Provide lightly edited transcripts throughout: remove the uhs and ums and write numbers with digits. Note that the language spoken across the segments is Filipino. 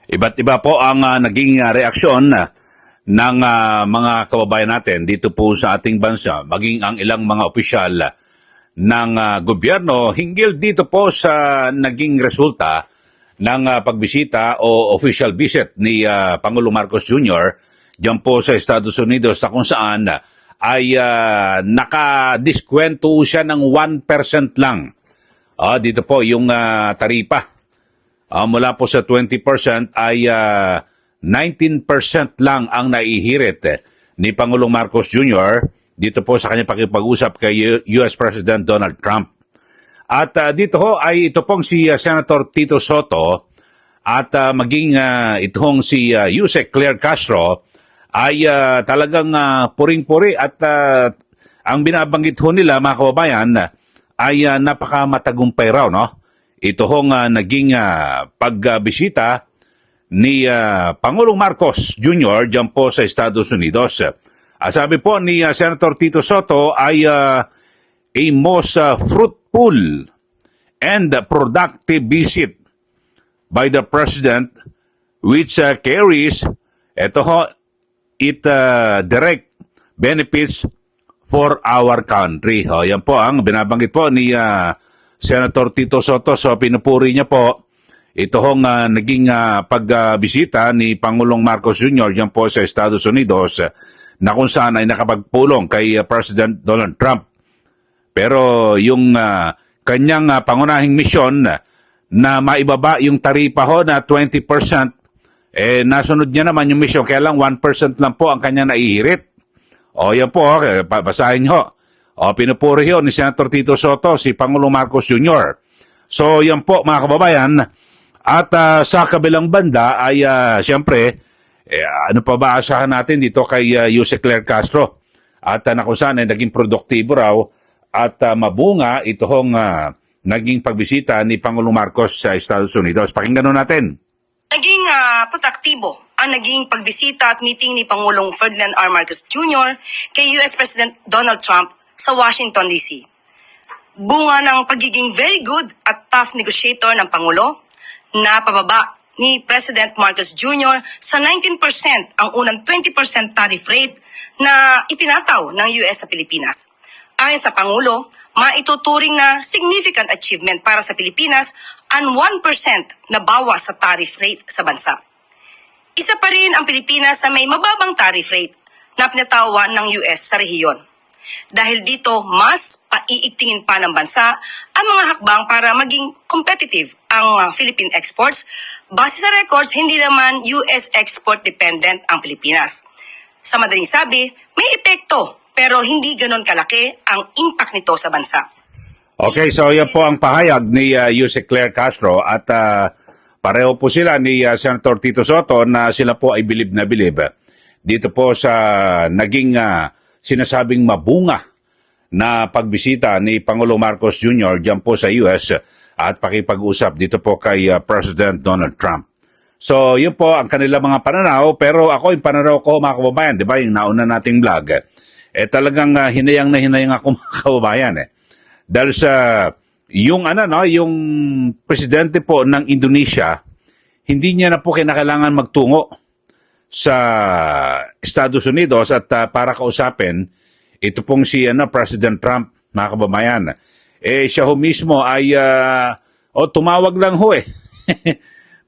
Iba't iba po ang naging reaksyon ng mga kababayan natin dito po sa ating bansa, maging ang ilang mga opisyal ng gobyerno hinggil dito po sa naging resulta ng pagbisita o official visit ni Pangulong Marcos Jr. diyan po sa Estados Unidos na kung saan ay nakadiskwento siya ng 1% lang. Dito po yung taripa. Mula po sa 20% ay 19% lang ang naihirit ni Pangulong Marcos Jr. dito po sa kanyang pakipag-usap kay US President Donald Trump. At dito ho ay ito pong si Senator Tito Soto at maging itong si Yusek Claire Castro ay talagang puring-puri at ang binabanggit ho nila mga kababayan ay napakamatagumpay raw, no? Ito hong naging pagbisita ni Pangulong Marcos Jr. dyan po sa Estados Unidos. Sabi po ni Senator Tito Soto ay a most fruitful and productive visit by the President which carries direct benefits for our country. Yan po ang binabanggit po ni Senator Tito Soto. So pinupuri niya po ito hong naging pagbisita ni Pangulong Marcos Jr. yan po sa Estados Unidos na kung saan ay nakapagpulong kay President Donald Trump. Pero yung kanyang pangunahing misyon na maibaba yung taripa ho na 20%, nasunod niya naman yung misyon, kaya lang 1% lang po ang kanyang naihirit. Yan po, basahin nyo. Pinupuri ho ni Senator Tito Soto si Pangulong Marcos Jr. So yan po mga kababayan. At sa kabilang banda ay siyempre, ano pa ba asahan natin dito kay Yusek Claire Castro? At na kung saan ay naging produktibo raw at mabunga itong naging pagbisita ni Pangulong Marcos sa Estados Unidos. Pakinggan natin. Naging produktibo ang naging pagbisita at meeting ni Pangulong Ferdinand R. Marcos Jr. kay US President Donald Trump sa Washington, D.C. Bunga ng pagiging very good at tough negotiator ng Pangulo, na pababa ni President Marcos Jr. sa 19% ang unang 20% tariff rate na itinataw ng US sa Pilipinas. Ayon sa Pangulo, maituturing na significant achievement para sa Pilipinas ang 1% na bawas sa tariff rate sa bansa. Isa pa rin ang Pilipinas sa may mababang tariff rate na pinatawan ng US sa rehiyon. Dahil dito, mas paiigtingin pa ng bansa ang mga hakbang para maging competitive ang Philippine exports. Base sa records, hindi naman US export dependent ang Pilipinas. Sa madaling sabi, may epekto pero hindi ganon kalaki ang impact nito sa bansa. Okay, so yan po ang pahayag ni Yusek Claire Castro at pareho po sila ni Senator Tito Soto na sila po ay bilib na bilib dito po sa naging sinasabing mabunga na pagbisita ni Pangulong Marcos Jr. diyan po sa US at pakipag-usap dito po kay President Donald Trump. So, yun po ang kanila mga pananaw, pero ako yung pananaw ko mga kababayan, di ba, yung nauna nating vlog, talagang hinayang na hinayang ako mga kababayan Dahil sa yung yung presidente po ng Indonesia, hindi niya na po kinakailangan magtungo sa Estados Unidos at para kausapin ito pong si President Trump, mga kababayan. Siya ho mismo ay tumawag lang ho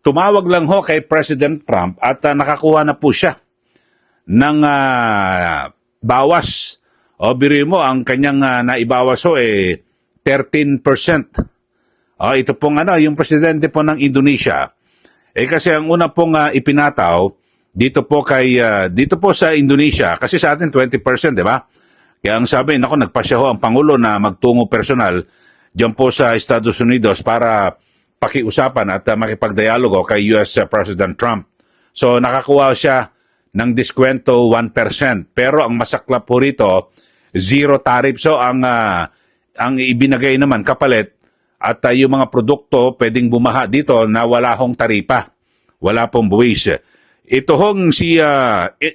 tumawag lang ho kay President Trump at nakakuha na po siya ng bawas. Biro mo ang kanyang naibawas 13%. Ito pong yung presidente po ng Indonesia. Kasi ang una pong ipinataw dito po sa Indonesia, kasi sa atin 20%, di ba? Kaya ang sabi, nagpasya ho ang Pangulo na magtungo personal diyan po sa Estados Unidos para pakiusapan at makipagdialogo kay US President Trump. So nakakuha siya ng diskwento 1%. Pero ang masaklap po rito, zero tariff. So ang ibinagay naman kapalit at yung mga produkto pwedeng bumaha dito na wala hong taripa. Wala pong buwis. Ito hong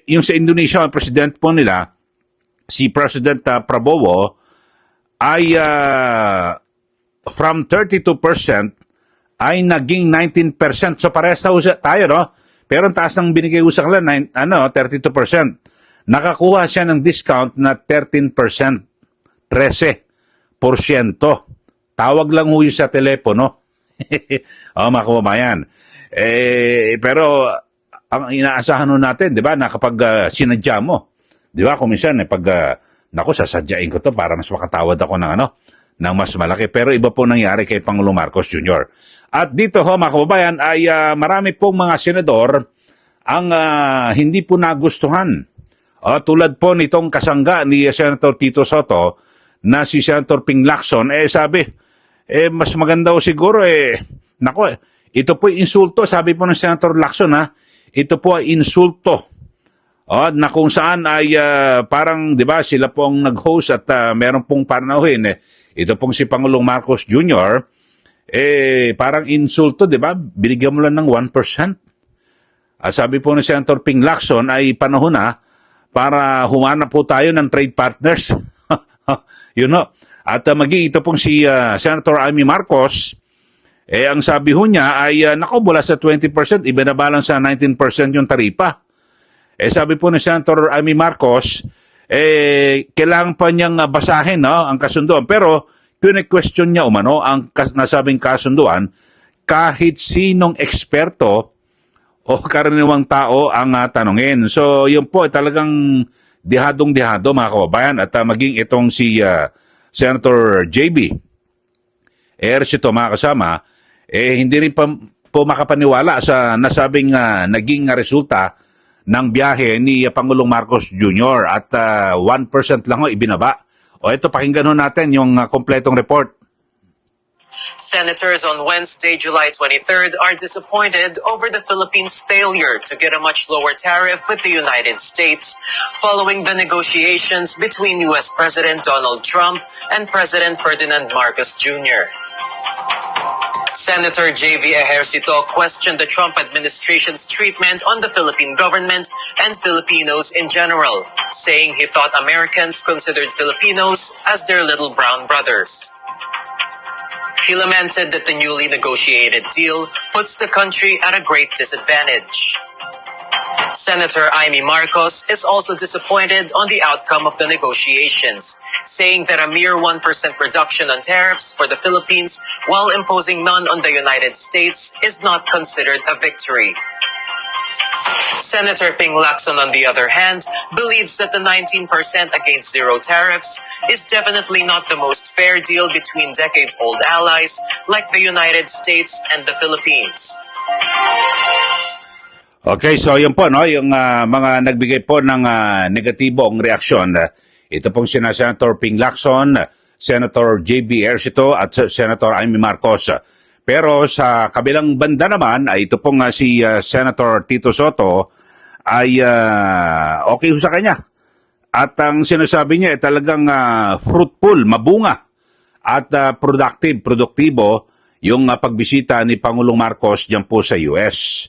yung sa Indonesia, ang president po nila, si President Prabowo, ay from 32% ay naging 19%. So parehas tayo, no? Pero ang taas ng binigay ko sa kanila, 32%. Nakakuha siya ng discount na 13%. 13%. Tawag lang ho yun sa telepono. Mga kababayan. Pero ang inaasahan ho natin, di ba, na kapag sinadya mo, di ba, kung minsan, sasadyain ko to para mas makatawad ako ng mas malaki. Pero iba po nangyari kay Pangulong Marcos Jr. At dito ho, mga kababayan, ay marami pong mga senador ang hindi po nagustuhan. Tulad po nitong kasangga ni Senator Tito Soto na si Senator Ping Lacson, sabi, mas maganda o siguro, ito po insulto, sabi po ng Senator Lacson, ito po ay insulto. Na kung saan ay parang, di ba, sila pong nag-host at meron pong panauhin, ito pong si Pangulong Marcos Jr., parang insulto, di ba? Binigyan mo lang ng 1%. Sabi po ni Senator Ping Lacson ay panahon na para humanap po tayo ng trade partners. You know. At maging ito pong si Senator Amy Marcos, ang sabi ho niya ay mula sa 20%, ibinabalang sa 19% yung taripa. Sabi po ni Senator Amy Marcos, kailangan pa niyang basahin ang kasunduan. Pero question niya ang nasabing kasunduan, kahit sinong eksperto o karaniwang tao ang tanungin. So yun po talagang dihadong-dihado, mga kababayan. At maging itong si Senator JB Ejercito, mga kasama, hindi rin po makapaniwala sa nasabing naging resulta ng biyahe ni Pangulong Marcos Jr. At 1% lang ibinaba. Ito, pakinggan natin yung kompletong report. Senators on Wednesday, July 23rd, are disappointed over the Philippines' failure to get a much lower tariff with the United States following the negotiations between U.S. President Donald Trump and President Ferdinand Marcos Jr. Senator J.V. Ejercito questioned the Trump administration's treatment on the Philippine government and Filipinos in general, saying he thought Americans considered Filipinos as their little brown brothers. He lamented that the newly negotiated deal puts the country at a great disadvantage. Senator Amy Marcos is also disappointed on the outcome of the negotiations, saying that a mere 1% reduction on tariffs for the Philippines while imposing none on the United States is not considered a victory. Senator Ping Lacson, on the other hand, believes that the 19% against zero tariffs is definitely not the most fair deal between decades-old allies like the United States and the Philippines. Okay, so yun po, yung mga nagbigay po ng negatibong reaksyon. Ito pong sina Senator Ping Lacson, Senator J.B. Ejercito at Senator Amy Marcos. Pero sa kabilang banda naman, ay ito pong si Senator Tito Soto ay okay sa kanya. At ang sinasabi niya ay talagang fruitful, mabunga at produktibo yung pagbisita ni Pangulong Marcos diyan po sa US.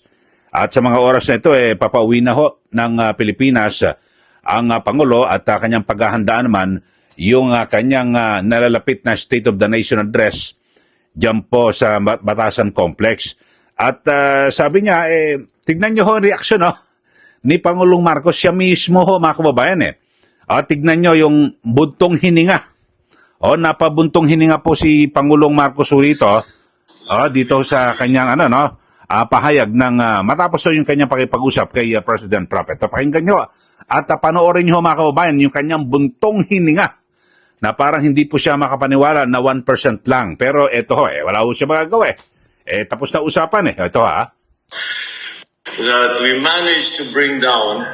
At sa mga oras na ito, papauwi na ho ng Pilipinas ang Pangulo at kanyang paghahandaan naman yung kanyang nalalapit na State of the Nation Address diyan po sa Batasan Complex. At sabi niya, tignan niyo ho ang reaksyon ni Pangulong Marcos. Siya mismo ho, mga kababayan. Tignan niyo yung buntong hininga. Napabuntong hininga po si Pangulong Marcos rito. Dito sa kanyang pahayag ng matapos yung kanyang pakipag-usap kay President Trump. Ito, pakinggan nyo at panoorin nyo, mga kababayan, yung kanyang buntong hininga na parang hindi po siya makapaniwala na 1% lang. Pero ito wala po siya magagawa. Tapos na usapan Ito that we managed to bring down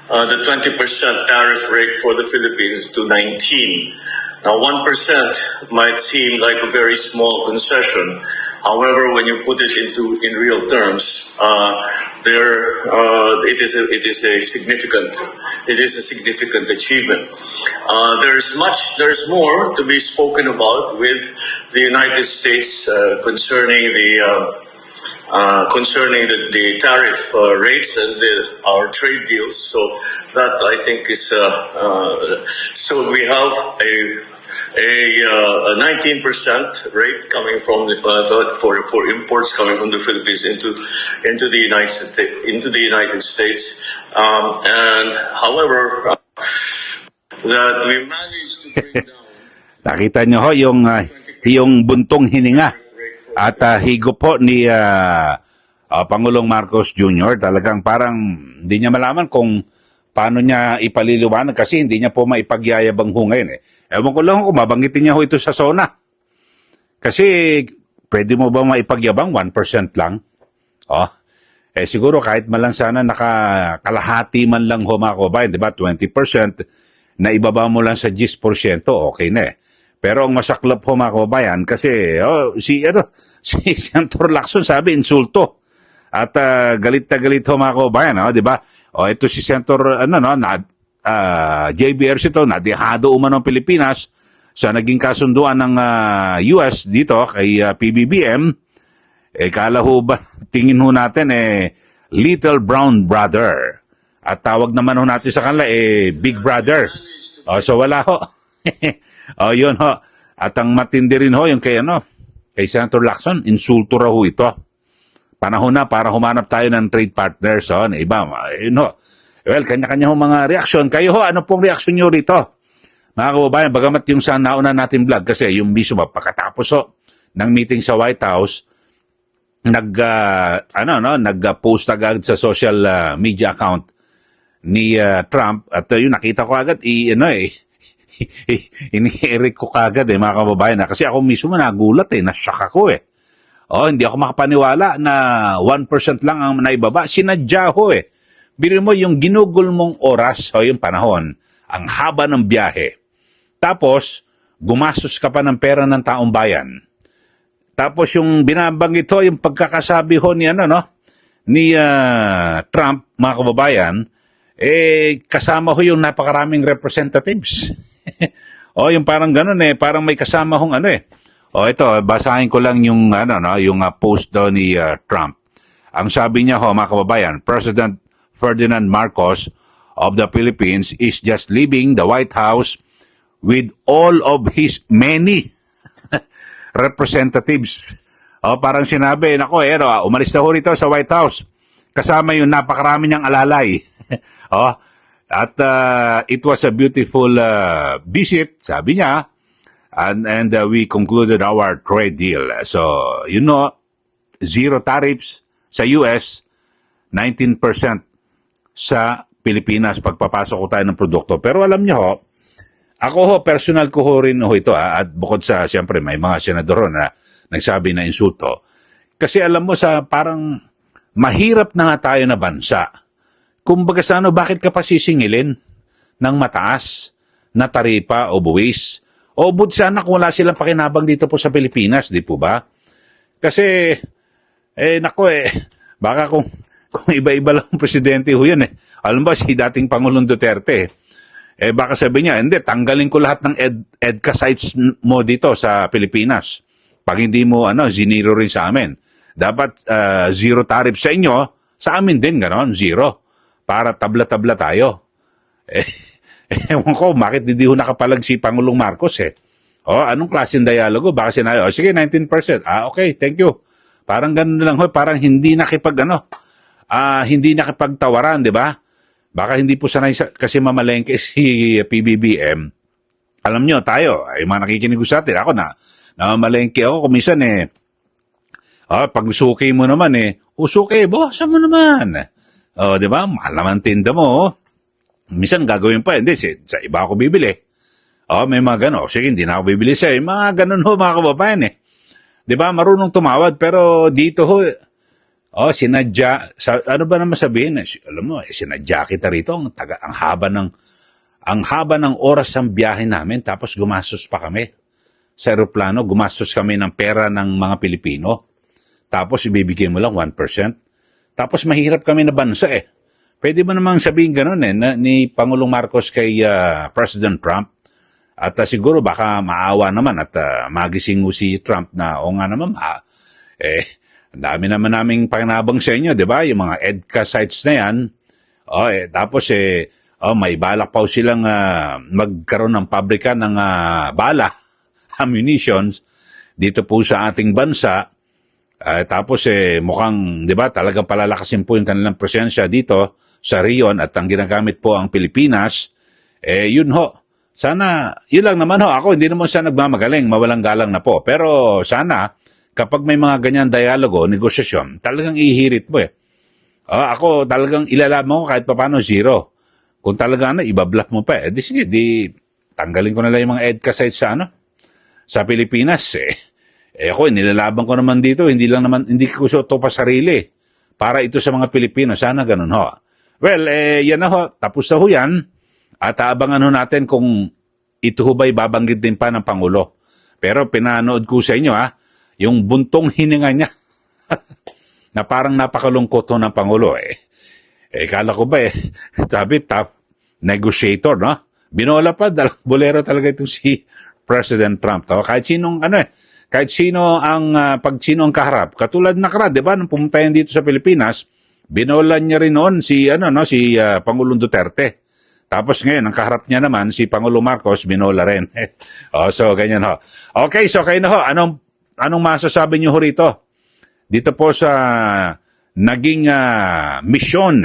the 20% tariff rate for the Philippines to 19. Now, 1% might seem like a very small concession. However, when you put it in real terms, it is a significant achievement. There's more to be spoken about with the United States concerning the tariff rates and our trade deals. So that, I think, is so we have a a 19% rate coming from for imports coming from the Philippines into the United States, and however that we managed to bring down. Nakita nyo ho yung buntong hininga at higop po ni Pangulong Marcos Jr. Talagang parang hindi niya malaman kung paano niya ipaliliwanag kasi hindi niya po maipagyayabang ho ngayon eh. Ewan ko lang kung mabanggitin niya ho ito sa SONA. Kasi pwede mo ba maipagyabang 1% lang? Siguro kahit man lang sana nakakalahati man lang ho mga kababayan, di ba? 20% na ibaba mo lang sa 10%, okay na eh. Pero ang masaklap ho mga kababayan kasi si Senator Lacson sabi insulto. At galit na galit ho mga kababayan, di ba? Ito si Senator JBR ito, nadihado umano ng Pilipinas sa naging kasunduan ng US dito kay PBBM. Kala ho ba, tingin ho natin Little Brown Brother. At tawag naman ho natin sa kanila Big Brother. So wala ho. Yun ho. At ang matindi rin ho yung kay Senator Lacson, insulto raw ho ito. Panahon na para humanap tayo ng trade partners na iba. Yun ho. Well, kanya-kanya ho mga reaksyon. Kayo ho, ano pong reaksyon nyo rito? Mga kababayan, bagamat yung sa nauna natin vlog, kasi yung mismo pagkatapos ng meeting sa White House, nag-post agad sa social media account ni Trump at yun nakita ko agad ini-eric ko kagad mga kababayan kasi ako mismo nagulat na-shock ako hindi ako makapaniwala na 1% lang ang naibaba. Sinadya ho Biro mo yung ginugol mong oras yung panahon, ang haba ng biyahe. Tapos gumastos ka pa ng pera ng taong bayan. Tapos yung binabanggit ho, yung pagkakasabi ho ni Trump, mga kababayan, kasama ho yung napakaraming representatives. Yung parang ganun parang may kasama hong ito, basahin ko lang yung yung post daw ni Trump. Ang sabi niya ho, mga kababayan, President Ferdinand Marcos of the Philippines is just leaving the White House with all of his many representatives. Parang sinabi, umalis na ho rito sa White House. Kasama yung napakarami niyang alalay. At it was a beautiful visit, sabi niya. And we concluded our trade deal. So, zero tariffs sa US, 19% sa Pilipinas pagpapasok ko tayo ng produkto. Pero alam niyo ho, ako personal ko rin ito at bukod sa, siyempre, may mga senador na nagsabi na insulto. Kasi alam mo parang mahirap na nga tayo na bansa. Kumbaga bakit ka pa sisingilin ng mataas na taripa o buwis? O bud sana kung wala silang pakinabang dito po sa Pilipinas, di po ba? Kasi, baka kung iba-iba lang ang presidente ho yun Alam ba, si dating Pangulong Duterte, baka sabi niya, hindi, tanggalin ko lahat ng EDCA sites mo dito sa Pilipinas. Pag hindi mo, ziniro rin sa amin. Dapat zero tariff sa inyo, sa amin din, ganon, zero. Para tabla-tabla tayo. Ewan ko, bakit hindi ho nakapalag si Pangulong Marcos anong klaseng dialogo? Baka sinabi, sige, 19%. Okay, thank you. Parang ganun lang parang hindi nakipagtawaran, di ba? Baka hindi po sanay kasi mamalengke si PBBM. Alam nyo, tayo, ay mga nakikinig sa atin, ako namamalengke ako, kumisan pag suki mo naman suki, bawasan mo naman. Di ba? Mahal naman tinda mo. Minsan gagawin pa, hindi, sa iba ako bibili. May mga gano'n. Sige, hindi na ako bibili siya. Mga ganun mga kababayan Di ba? Marunong tumawad, pero dito sinadya. Ano ba naman sabihin? Alam mo, sinadya kita rito. Ang haba ng oras ng biyahe namin, tapos gumastos pa kami. Sa aeroplano, gumastos kami ng pera ng mga Pilipino. Tapos ibibigay mo lang 1%. Tapos mahirap kami na bansa Pwede ba namang sabihin ganun ni Pangulong Marcos kay President Trump? At siguro baka maawa naman at magising si Trump na nga naman ang dami naman naming pakinabang sa inyo, di ba? Yung mga EDCA sites na yan. Tapos may balak pa silang magkaroon ng pabrika ng bala, ammunitions, dito po sa ating bansa. Tapos mukhang, di ba, talagang palalakasin po yung kanilang presensya dito sa Rion at ang ginagamit po ang Pilipinas. Yun ho. Sana, yun lang naman ho. Ako, hindi naman siya nagmamagaling, mawalang galang na po. Pero sana, kapag may mga ganyan dialogo, negosasyon, talagang ihirit mo ako talagang ilalaban ko kahit paano zero. Kung talaga ibabluff mo pa di sige, tanggalin ko na lang yung mga EDCA sites sa Pilipinas ako, nilalaban ko naman dito, hindi ko to pa sarili para ito sa mga Pilipino. Sana ganun ho. Well, yan na ho. Tapos na ho yan. At abangan ho natin kung ito ho ba'y babanggit din pa ng Pangulo. Pero pinanood ko sa inyo yung buntong hininga niya na parang napakalungkot ho ng Pangulo kala ko ba sabi top negotiator, no? Binola pa, bolero talaga ito si President Trump. Kahit sinong kahit sino ang pag sino ang kaharap, katulad nakaraan, 'di ba, nung pumunta yan dito sa Pilipinas, binolan niya rin noon si Pangulong Duterte. Tapos ngayon ang kaharap niya naman si Pangulo Marcos, binola rin. So ganyan ho. Okay, so kayo na ho, anong masasabi niyo ho rito? Dito po sa naging misyon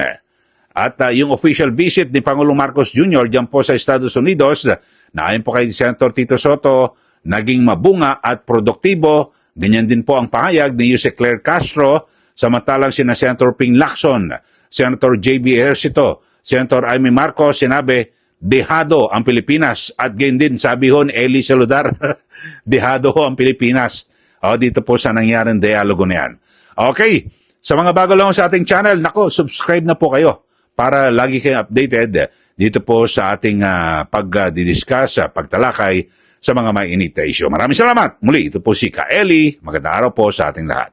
at yung official visit ni Pangulong Marcos Jr. diyan po sa Estados Unidos, na ayon po kay Senator Tito Soto, naging mabunga at produktibo. Ganyan din po ang pahayag ni Jose Claire Castro, samantalang sina Senator Ping Lacson, Senator J.B. Ejercito, Senator Amy Marcos, sinabi, dehado ang Pilipinas. At ganyan din, sabi ho ni Eli Saludar, dehado ho ang Pilipinas. Dito po sa nangyaring dialogo na yan. Okay, sa mga bago lang sa ating channel, subscribe na po kayo para lagi kayong updated dito po sa ating pagdidiscuss, pagtalakay sa mga mainit na issue. Maraming salamat. Muli, ito po si Ka Eli. Magandang araw po sa ating lahat.